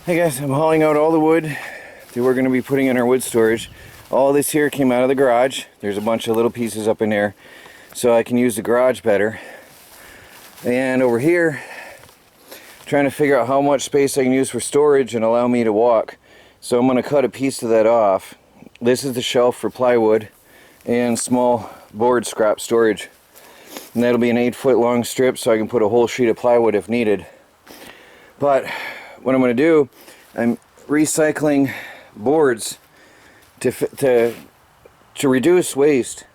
Hey guys, I'm hauling out all the wood that we're going to be putting in our wood storage. All this here came out of the garage. There's a bunch of little pieces up in there so I can use the garage better. And over here, trying to figure out how much space I can use for storage and allow me to walk. So I'm going to cut a piece of that off. This is the shelf for plywood and small board scrap storage. And that'll be an 8-foot long strip so I can put a whole sheet of plywood if needed. But what I'm going to do, I'm recycling boards to reduce waste.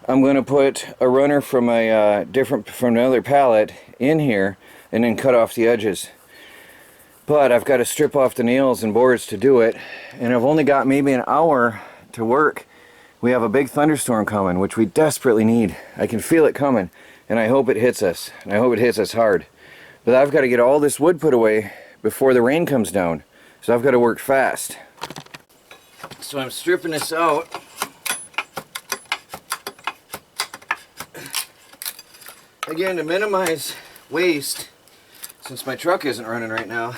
I'm going to put a runner from from another pallet in here and then cut off the edges. But I've got to strip off the nails and boards to do it, and I've only got maybe an hour to work. We have a big thunderstorm coming, which we desperately need. I can feel it coming, and I hope it hits us, and I hope it hits us hard. But I've got to get all this wood put away before the rain comes down, so I've got to work fast. So I'm stripping this out. Again, to minimize waste, since my truck isn't running right now.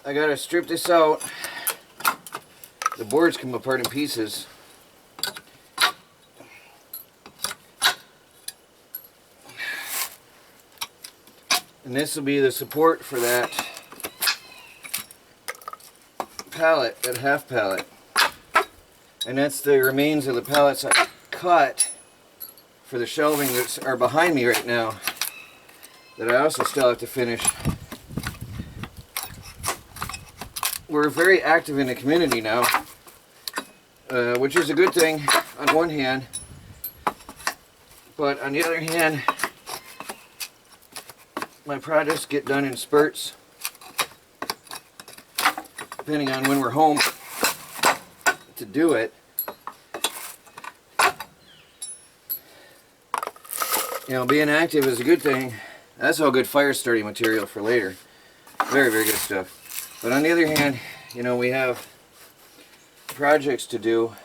I gotta strip this out. The boards come apart in pieces. And this will be the support for that pallet, that half pallet. And that's the remains of the pallets I cut for the shelving that are behind me right now, that I also still have to finish. We're very active in the community now, which is a good thing on one hand, but on the other hand, my projects get done in spurts, depending on when we're home to do it. You know, being active is a good thing. That's all good fire starting material for later. Very, very good stuff. But on the other hand, you know, we have projects to do,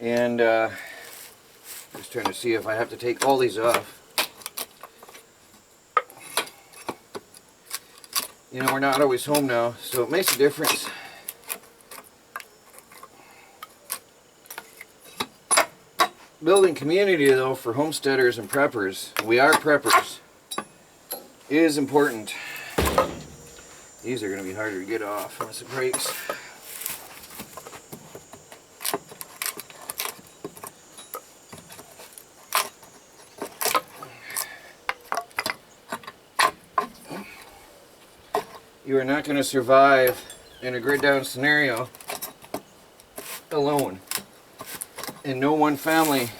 and just trying to see if I have to take all these off. You know, we're not always home now, so it makes a difference. Building community, though, for homesteaders and preppers, we are preppers, is important. These are going to be harder to get off unless it breaks. You are not going to survive in a grid down scenario alone. And no one family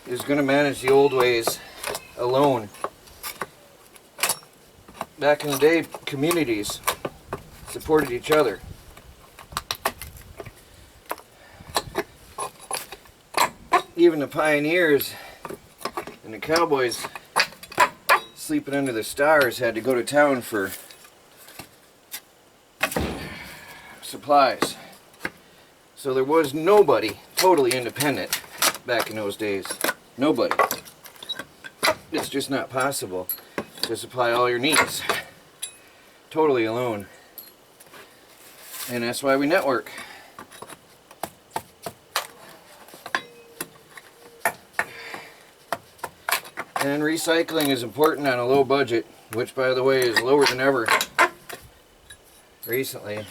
is going to manage the old ways alone. Back in the day, communities supported each other. Even the pioneers and the cowboys sleeping under the stars had to go to town for supplies. So there was nobody totally independent back in those days. Nobody. It's just not possible to supply all your needs totally alone. And that's why we network. And recycling is important on a low budget, which by the way is lower than ever recently.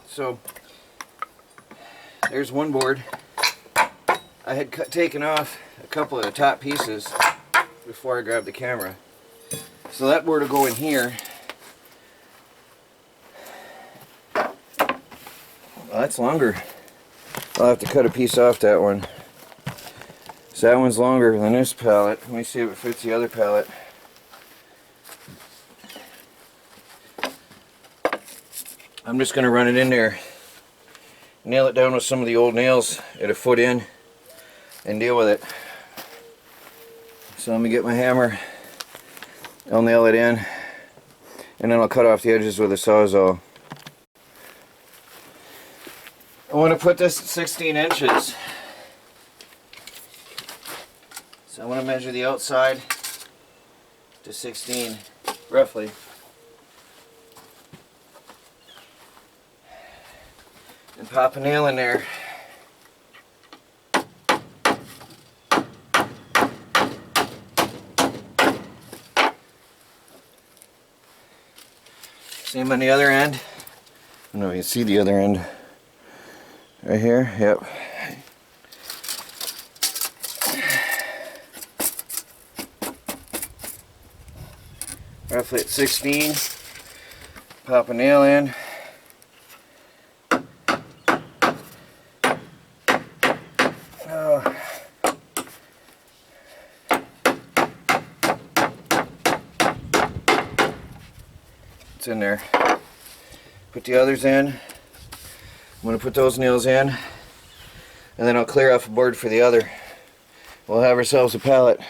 So there's one board. I had taken off a couple of the top pieces before I grabbed the camera. So that board will go in here. Well, that's longer. I'll have to cut a piece off that one. So that one's longer than this pallet. Let me see if it fits the other pallet. I'm just going to run it in there nail it down with some of the old nails at a foot in and deal with it. So let me get my hammer, I'll nail it in, and then I'll cut off the edges with a Sawzall. I want to put this at 16 inches. So I want to measure the outside to 16, roughly. And pop a nail in there. Same on the other end. I don't know if you can see the other end. Right here, yep. Roughly at 16. Pop a nail in. Oh. It's in there. Put the others in. I'm going to put those nails in, and then I'll clear off a board for the other. We'll have ourselves a pallet.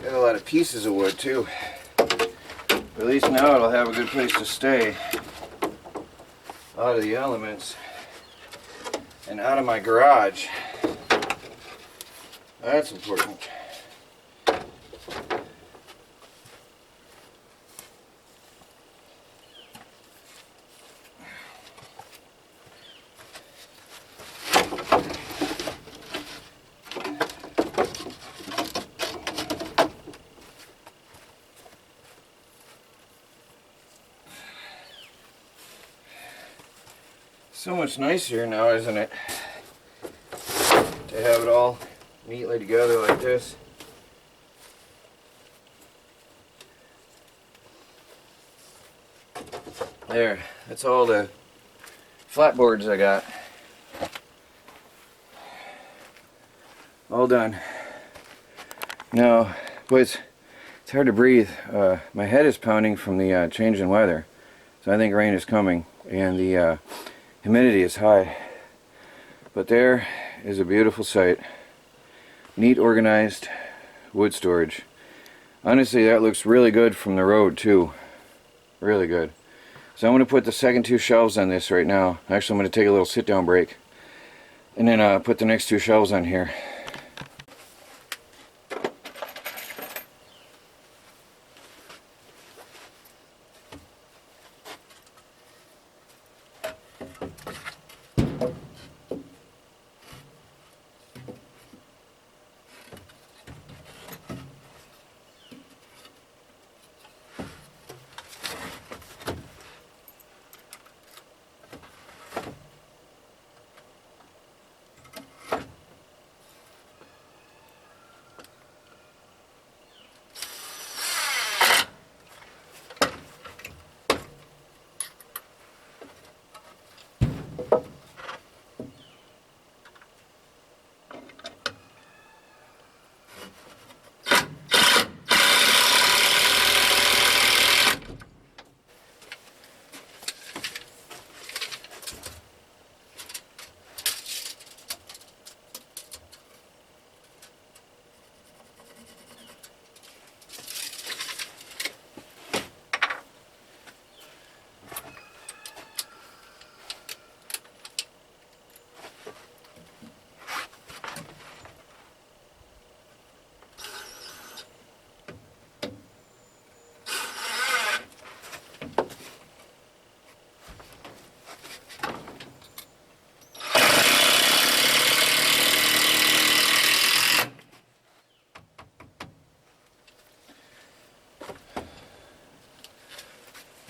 Got a lot of pieces of wood too. But at least now it'll have a good place to stay out of the elements and out of my garage. That's important. So much nicer now, isn't it? To have it all neatly together like this. There, that's all the flat boards I got. All done. Now, boy, it's hard to breathe. My head is pounding from the change in weather. So I think rain is coming, and the humidity is high. But there is a beautiful site. Neat, organized wood storage. Honestly, that looks really good from the road too. Really good. So I'm going to put the second two shelves on this right now. Actually, I'm going to take a little sit down break, and then put the next two shelves on here.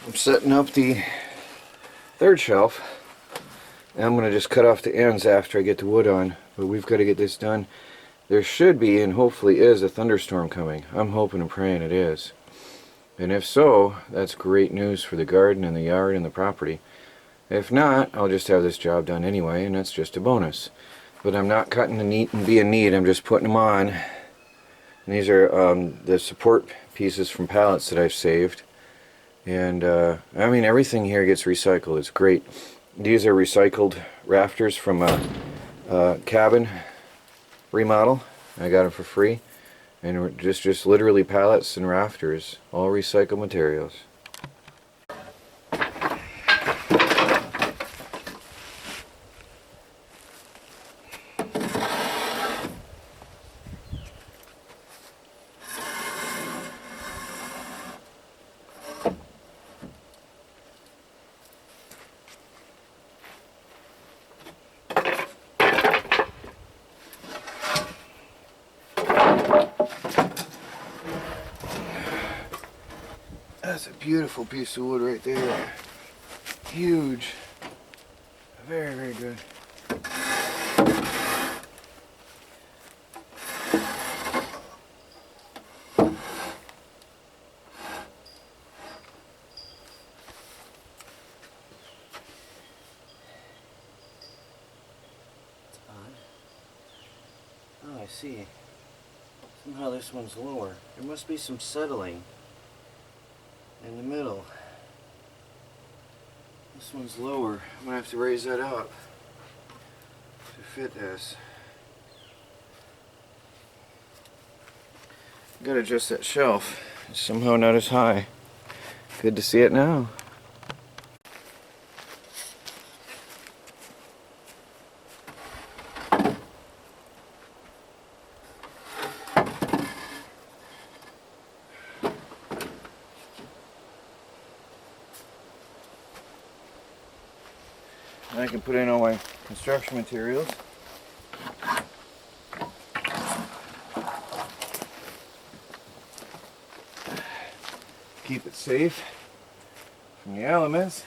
I'm setting up the third shelf. And I'm going to just cut off the ends after I get the wood on. But we've got to get this done. There should be, and hopefully is, a thunderstorm coming. I'm hoping and praying it is. And if so, that's great news for the garden and the yard and the property. If not, I'll just have this job done anyway, and that's just a bonus. But I'm not cutting the neat and being neat, I'm just putting them on. And these are the support pieces from pallets that I've saved. And I mean, everything here gets recycled. It's great. These are recycled rafters from a cabin remodel. I got them for free. And we're just literally pallets and rafters, all recycled materials. That's a beautiful piece of wood right there. Huge. Very, very good. It's odd. Oh, I see. Somehow this one's lower. There must be some settling in the middle. This one's lower. I'm gonna have to raise that up to fit this. Gotta adjust that shelf. It's somehow not as high. Good to see it now. I can put in all my construction materials. Keep it safe from the elements.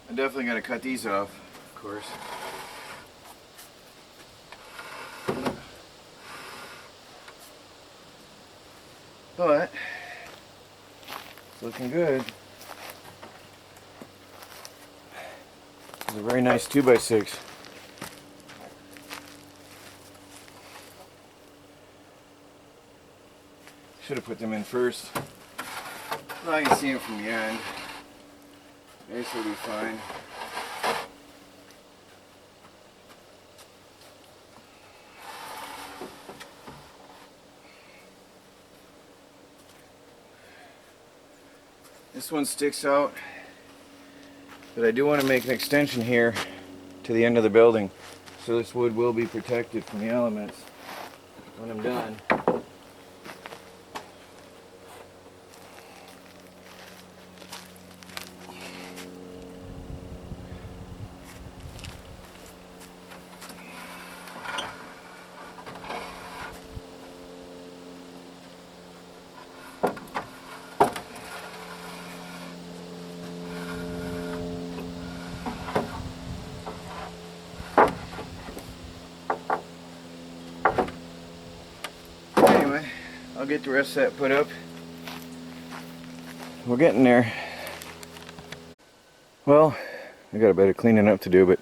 I'm definitely going to cut these off, of course. But it's looking good. It's a very nice 2x6. Should have put them in first. Well, I can see them from the end. This will be fine. This one sticks out, but I do want to make an extension here to the end of the building, so this wood will be protected from the elements when I'm done. I'll get the rest of that put up. We're getting there. Well, I got a bit of cleaning up to do, but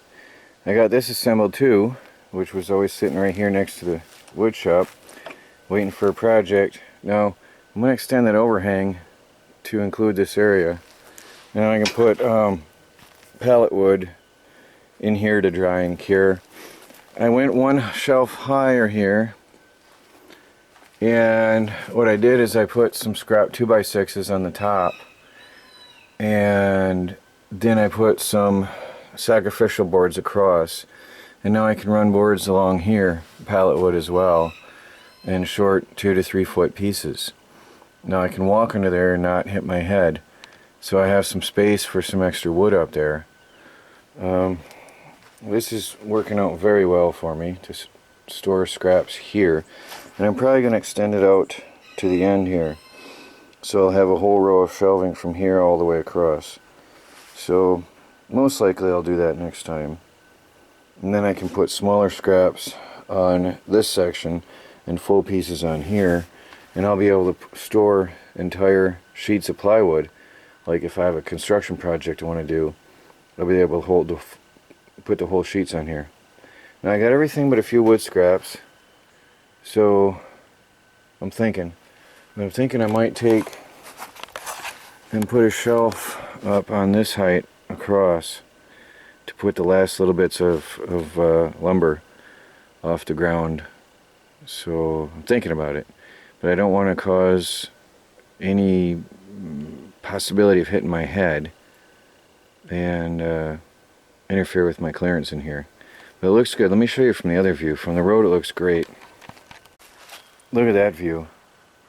I got this assembled too, which was always sitting right here next to the wood shop, waiting for a project. Now, I'm going to extend that overhang to include this area. Now I can put pallet wood in here to dry and cure. I went one shelf higher here, and what I did is I put some scrap 2x6s on the top, and then I put some sacrificial boards across, and now I can run boards along here, pallet wood as well, in short 2 to 3 foot pieces. Now I can walk under there and not hit my head, so I have some space for some extra wood up there. This is working out very well for me to store scraps here, and I'm probably going to extend it out to the end here, so I'll have a whole row of shelving from here all the way across. So most likely I'll do that next time, and then I can put smaller scraps on this section and full pieces on here, and I'll be able to store entire sheets of plywood. Like if I have a construction project I want to do, I'll be able to put the whole sheets on here. Now I got everything but a few wood scraps, so I'm thinking I might take and put a shelf up on this height across to put the last little bits of lumber off the ground. So I'm thinking about it, but I don't want to cause any possibility of hitting my head and interfere with my clearance in here. But it looks good. Let me show you from the other view. From the road it looks great. Look at that view.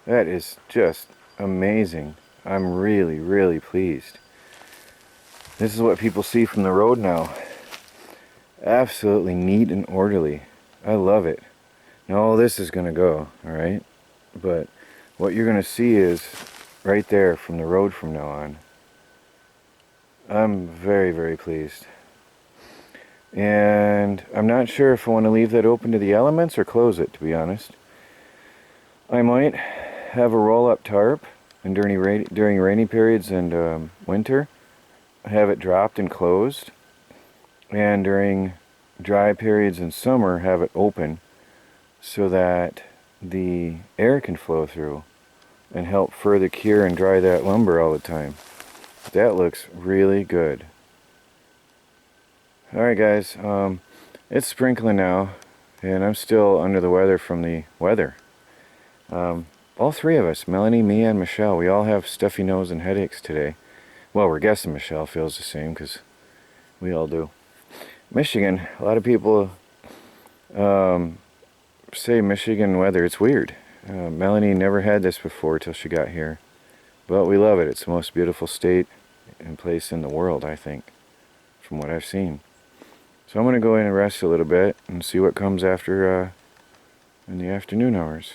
That is just amazing. I'm really, really pleased. This is what people see from the road now. Absolutely neat and orderly. I love it. Now all this is going to go, alright? But what you're going to see is right there from the road from now on. I'm very, very pleased. And I'm not sure if I want to leave that open to the elements or close it, to be honest. I might have a roll-up tarp, and during rainy periods and winter, have it dropped and closed, and during dry periods in summer, have it open so that the air can flow through and help further cure and dry that lumber all the time. That looks really good. Alright guys, it's sprinkling now, and I'm still under the weather from the weather. All three of us, Melanie, me, and Michelle, we all have stuffy nose and headaches today. Well, we're guessing Michelle feels the same, because we all do. Michigan, a lot of people say Michigan weather, it's weird. Melanie never had this before till she got here. But we love it. It's the most beautiful state and place in the world, I think, from what I've seen. So I'm going to go in and rest a little bit and see what comes after in the afternoon hours.